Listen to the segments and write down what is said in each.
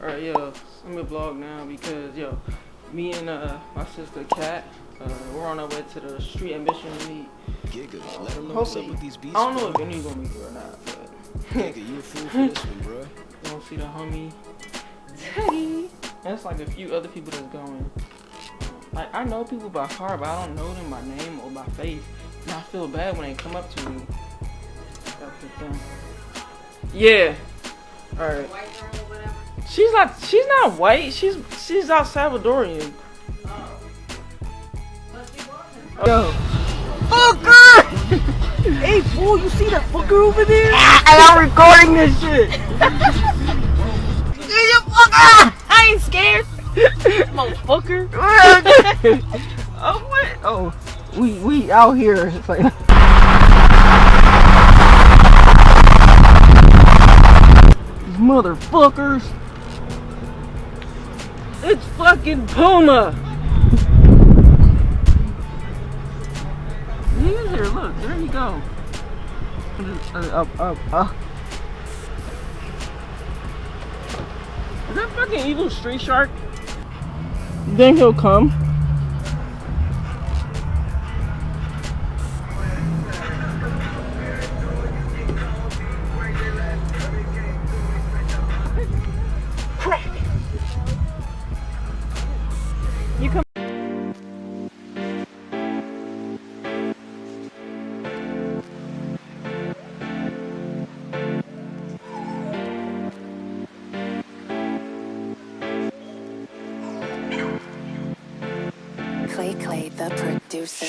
Alright, yo, I'm gonna vlog now because, yo, me and my sister Kat, we're on our way to the Street Ambition meet. Giga, let them know what's up with these beats, I don't know bro. if any gonna be good or not, but Giga, you a fool for this one, bro. You don't see the homie Teddy. There's like a few other people that's going. Like, I know people by heart, but I don't know them by name or by face. And I feel bad when they come up to me. Yeah. Alright. She's not white. She's out Salvadorian. Yo. Fucker! Hey fool, you see that fucker over there? And I'm recording this shit. You fucker! I ain't scared. Motherfucker. Oh what? Oh, we out here. It's like motherfuckers. It's fucking Puma. He is here, look, there you go. Is that fucking evil street shark? You think he'll come? You come. Clay, the producer.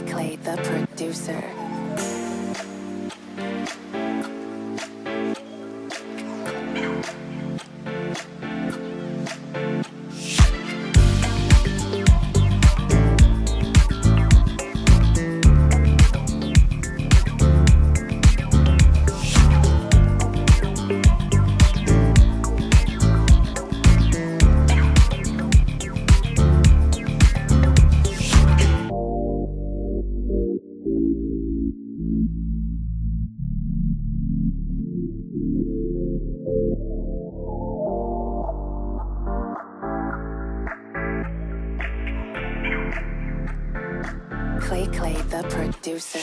Clay, the producer. Clay, the producer.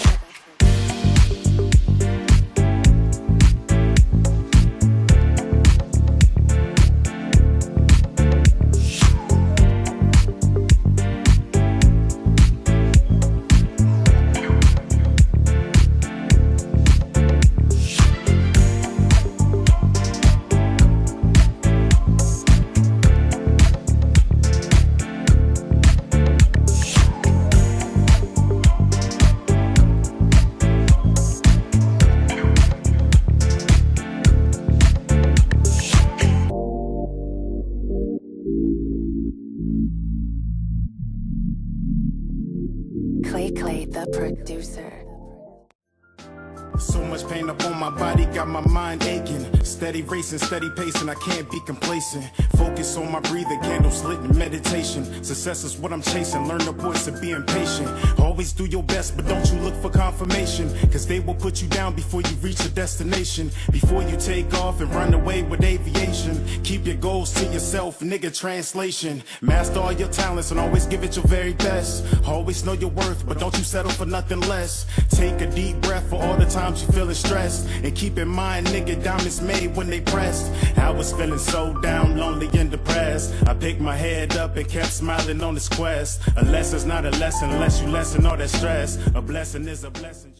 Clay, the producer. So much pain up on my body, got my mind aching. Steady racing, steady pacing, I can't be complacent. Focus on my breathing, candles lit in meditation. Success is what I'm chasing, learn the voice of being patient. Always do your best, but don't you look for confirmation, cause they will put you down before you reach your destination. Before you take off and run away with aviation, keep your goals to yourself, nigga, translation. Master all your talents and always give it your very best. Always know your worth, but don't you settle for nothing less. Take a deep breath for all the times you feeling stressed, and keep in mind, nigga, diamonds made when they pressed. I was feeling so down, lonely and depressed. I picked my head up and kept smiling on this quest. A lesson's not a lesson unless you lessen all that stress. A blessing is a blessing.